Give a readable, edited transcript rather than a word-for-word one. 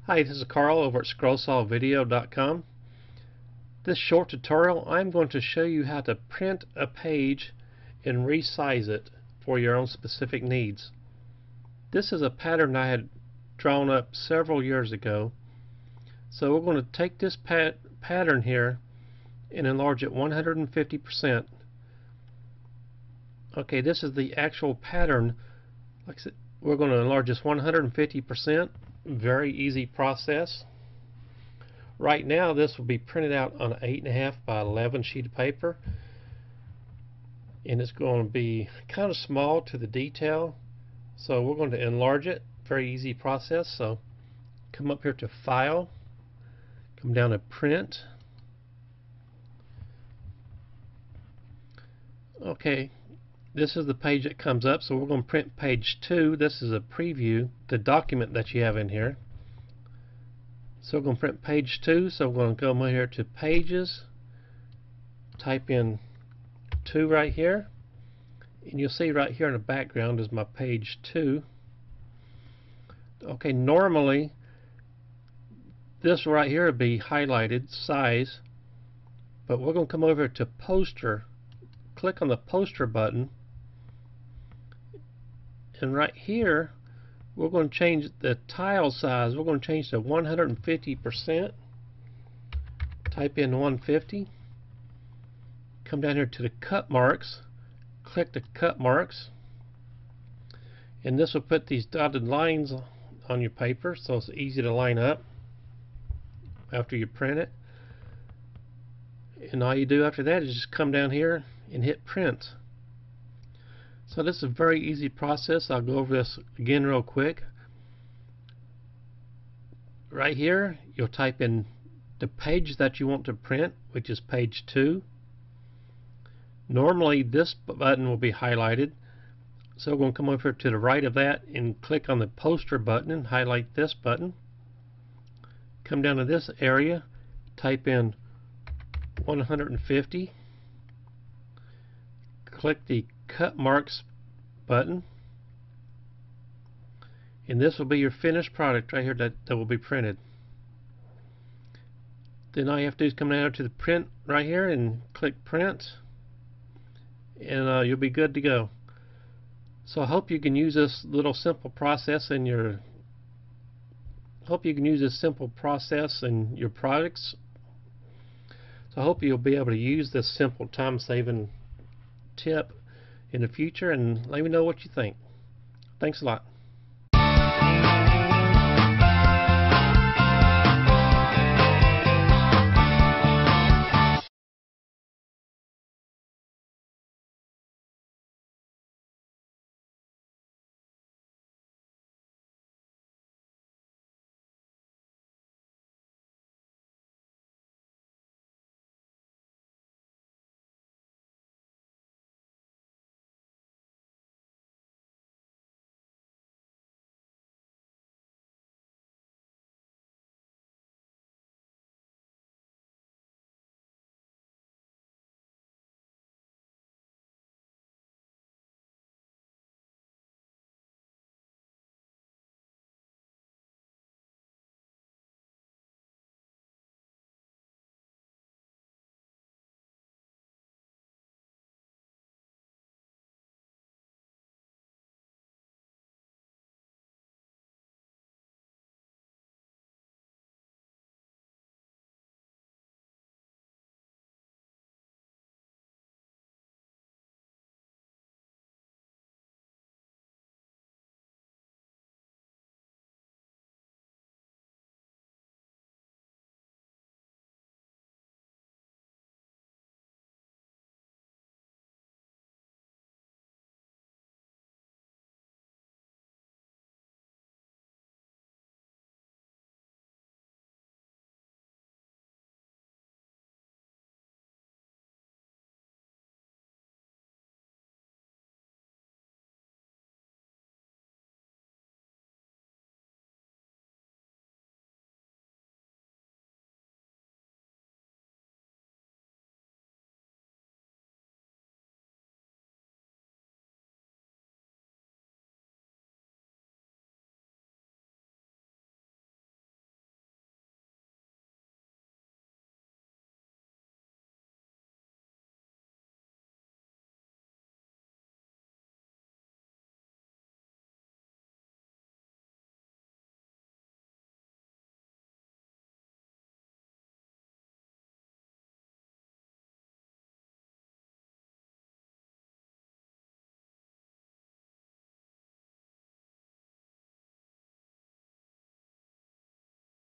Hi, this is Carl over at scrollsawvideo.com. This short tutorial, I'm going to show you how to print a page and resize it for your own specific needs. This is a pattern I had drawn up several years ago. So we're going to take this pattern here and enlarge it 150%. Okay, this is the actual pattern. Like I said, we're going to enlarge this 150%. Very easy process. Right now this will be printed out on an 8.5 by 11 sheet of paper, and it's going to be kind of small to the detail, so we're going to enlarge it. Very easy process. So come up here to File, come down to Print. Okay, this is the page that comes up, so we're going to print page 2. This is a preview, the document that you have in here. So we're going to print page 2, so we're going to come over here to Pages, type in 2 right here, and you'll see right here in the background is my page 2. Okay, normally this right here would be highlighted, size, but we're going to come over to Poster, click on the Poster button, and right here we're going to change the tile size. We're going to change to 150%. Type in 150. Come down here to the cut marks. Click the cut marks. And this will put these dotted lines on your paper, so it's easy to line up after you print it. And all you do after that is just come down here and hit print. So this is a very easy process. I'll go over this again real quick. Right here you'll type in the page that you want to print, which is page 2. Normally this button will be highlighted, so we're going to come over to the right of that and click on the Poster button and highlight this button. Come down to this area, type in 150, click the Cut Marks button, and this will be your finished product right here that will be printed. Then all you have to do is come down to the print right here and click print, and you'll be good to go. So I hope you can use this little simple process in your products. So I hope you'll be able to use this simple time-saving tip in the future, and let me know what you think. Thanks a lot.